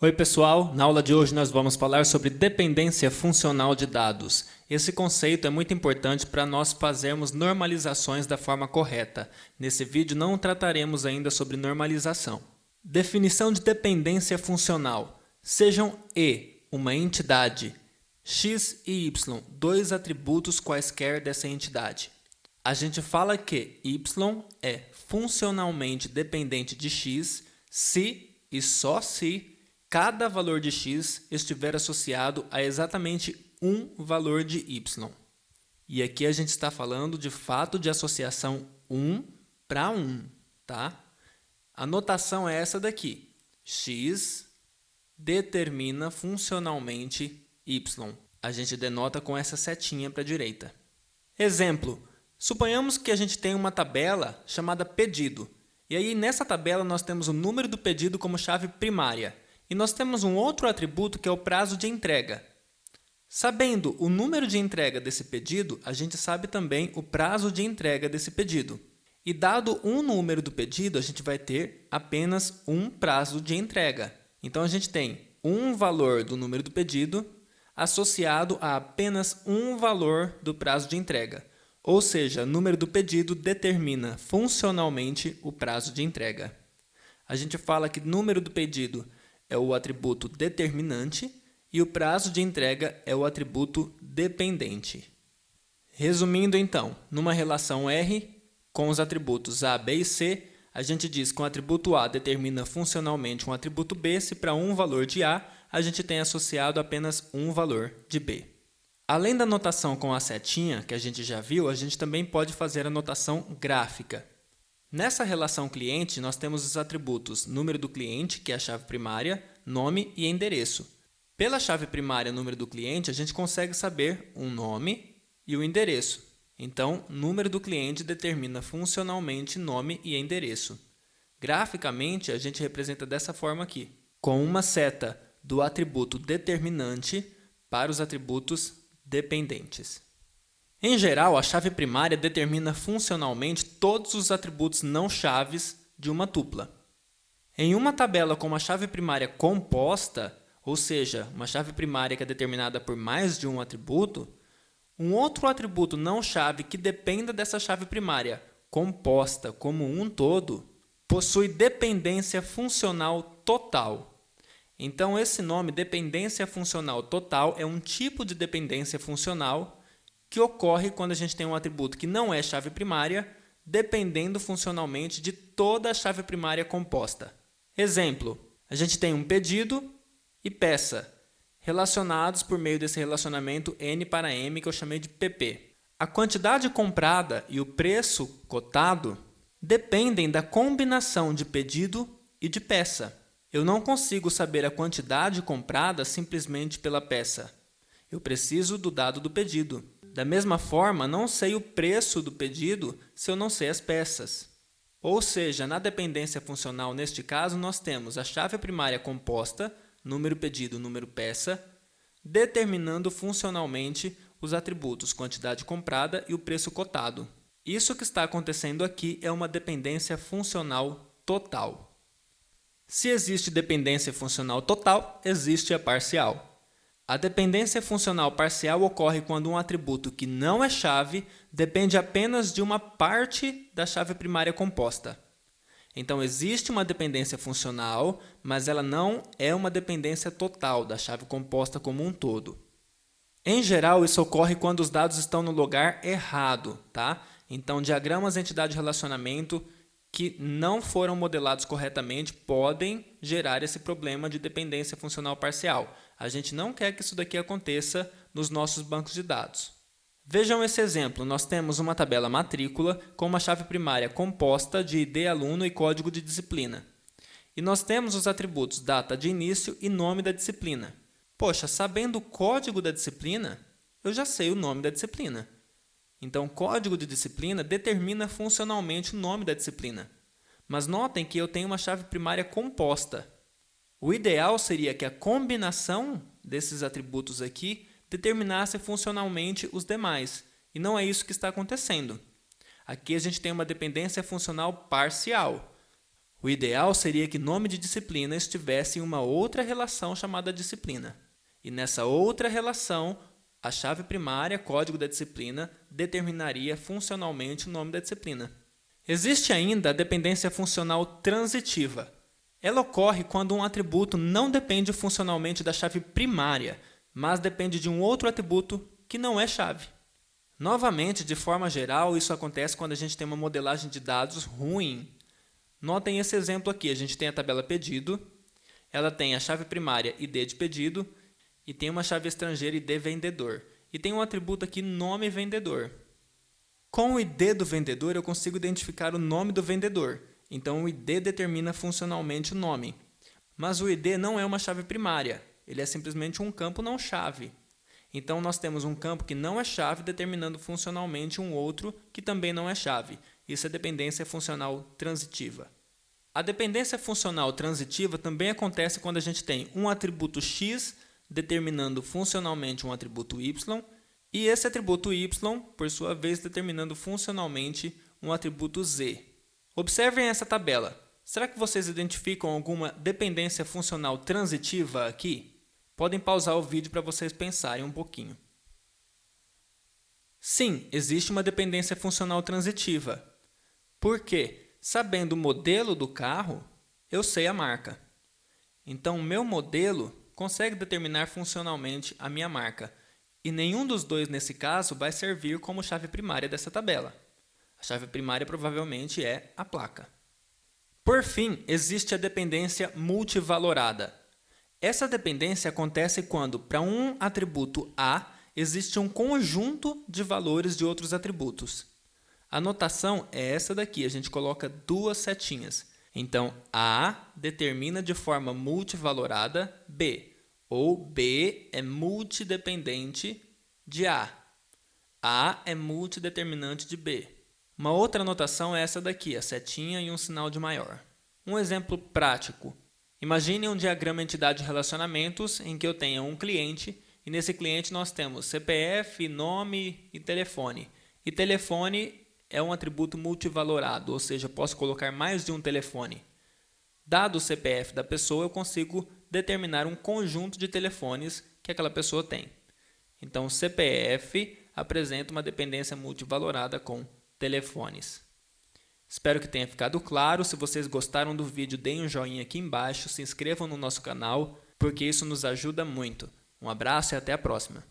Oi pessoal, na aula de hoje nós vamos falar sobre dependência funcional de dados. Esse conceito é muito importante para nós fazermos normalizações da forma correta. Nesse vídeo não trataremos ainda sobre normalização. Definição de dependência funcional. Sejam E uma entidade, X e Y, dois atributos quaisquer dessa entidade. A gente fala que Y é funcionalmente dependente de X se e só se cada valor de x estiver associado a exatamente um valor de y. E aqui a gente está falando de fato de associação 1 para 1, tá? A notação é essa daqui. X determina funcionalmente y. A gente denota com essa setinha para a direita. Exemplo. Suponhamos que a gente tem uma tabela chamada pedido. E aí nessa tabela nós temos o número do pedido como chave primária. E nós temos um outro atributo que é o prazo de entrega. Sabendo o número de entrega desse pedido, a gente sabe também o prazo de entrega desse pedido. E dado um número do pedido, a gente vai ter apenas um prazo de entrega. Então, a gente tem um valor do número do pedido associado a apenas um valor do prazo de entrega. Ou seja, o número do pedido determina funcionalmente o prazo de entrega. A gente fala que número do pedido é o atributo determinante e o prazo de entrega é o atributo dependente. Resumindo então, numa relação R com os atributos A, B e C, a gente diz que o atributo A determina funcionalmente um atributo B se para um valor de A, a gente tem associado apenas um valor de B. Além da notação com a setinha, que a gente já viu, a gente também pode fazer a notação gráfica. Nessa relação cliente, nós temos os atributos número do cliente, que é a chave primária, nome e endereço. Pela chave primária número do cliente, a gente consegue saber um nome e o endereço. Então, número do cliente determina funcionalmente nome e endereço. Graficamente, a gente representa dessa forma aqui, com uma seta do atributo determinante para os atributos dependentes. Em geral, a chave primária determina funcionalmente todos os atributos não chaves de uma tupla. Em uma tabela com uma chave primária composta, ou seja, uma chave primária que é determinada por mais de um atributo, um outro atributo não chave que dependa dessa chave primária composta como um todo, possui dependência funcional total. Então, esse nome, dependência funcional total, é um tipo de dependência funcional que ocorre quando a gente tem um atributo que não é chave primária, dependendo funcionalmente de toda a chave primária composta. Exemplo, a gente tem um pedido e peça, relacionados por meio desse relacionamento N para M, que eu chamei de PP. A quantidade comprada e o preço cotado dependem da combinação de pedido e de peça. Eu não consigo saber a quantidade comprada simplesmente pela peça. Eu preciso do dado do pedido. Da mesma forma, não sei o preço do pedido se eu não sei as peças. Ou seja, na dependência funcional, neste caso, nós temos a chave primária composta, número pedido, número peça, determinando funcionalmente os atributos quantidade comprada e o preço cotado. Isso que está acontecendo aqui é uma dependência funcional total. Se existe dependência funcional total, existe a parcial. A dependência funcional parcial ocorre quando um atributo que não é chave depende apenas de uma parte da chave primária composta. Então, existe uma dependência funcional, mas ela não é uma dependência total da chave composta como um todo. Em geral, isso ocorre quando os dados estão no lugar errado, tá? Então, diagramas entidade-relacionamento que não foram modelados corretamente podem gerar esse problema de dependência funcional parcial. A gente não quer que isso daqui aconteça nos nossos bancos de dados. Vejam esse exemplo. Nós temos uma tabela matrícula com uma chave primária composta de ID aluno e código de disciplina. E nós temos os atributos data de início e nome da disciplina. Poxa, sabendo o código da disciplina, eu já sei o nome da disciplina. Então, código de disciplina determina funcionalmente o nome da disciplina. Mas notem que eu tenho uma chave primária composta. O ideal seria que a combinação desses atributos aqui determinasse funcionalmente os demais. E não é isso que está acontecendo. Aqui a gente tem uma dependência funcional parcial. O ideal seria que nome de disciplina estivesse em uma outra relação chamada disciplina. E nessa outra relação, a chave primária, código da disciplina, determinaria funcionalmente o nome da disciplina. Existe ainda a dependência funcional transitiva. Ela ocorre quando um atributo não depende funcionalmente da chave primária, mas depende de um outro atributo que não é chave. Novamente, de forma geral, isso acontece quando a gente tem uma modelagem de dados ruim. Notem esse exemplo aqui, a gente tem a tabela pedido, ela tem a chave primária ID de pedido e tem uma chave estrangeira ID vendedor. E tem um atributo aqui nome vendedor. Com o ID do vendedor eu consigo identificar o nome do vendedor, então o ID determina funcionalmente o nome. Mas o ID não é uma chave primária, ele é simplesmente um campo não chave. Então nós temos um campo que não é chave determinando funcionalmente um outro que também não é chave. Isso é dependência funcional transitiva. A dependência funcional transitiva também acontece quando a gente tem um atributo X determinando funcionalmente um atributo Y e esse atributo Y, por sua vez, determinando funcionalmente um atributo Z. Observem essa tabela. Será que vocês identificam alguma dependência funcional transitiva aqui? Podem pausar o vídeo para vocês pensarem um pouquinho. Sim, existe uma dependência funcional transitiva. Por quê? Sabendo o modelo do carro, eu sei a marca. Então, o meu modelo consegue determinar funcionalmente a minha marca. E nenhum dos dois, nesse caso, vai servir como chave primária dessa tabela. A chave primária provavelmente é a placa. Por fim, existe a dependência multivalorada. Essa dependência acontece quando, para um atributo A, existe um conjunto de valores de outros atributos. A notação é essa daqui, a gente coloca duas setinhas. Então, A determina de forma multivalorada B, ou B é multidependente de A. A é multideterminante de B. Uma outra notação é essa daqui, a setinha e um sinal de maior. Um exemplo prático. Imagine um diagrama entidade de relacionamentos em que eu tenha um cliente e nesse cliente nós temos CPF, nome e telefone. E telefone é um atributo multivalorado, ou seja, posso colocar mais de um telefone. Dado o CPF da pessoa, eu consigo determinar um conjunto de telefones que aquela pessoa tem. Então, o CPF apresenta uma dependência multivalorada com telefones. Espero que tenha ficado claro. Se vocês gostaram do vídeo, deem um joinha aqui embaixo, se inscrevam no nosso canal, porque isso nos ajuda muito. Um abraço e até a próxima.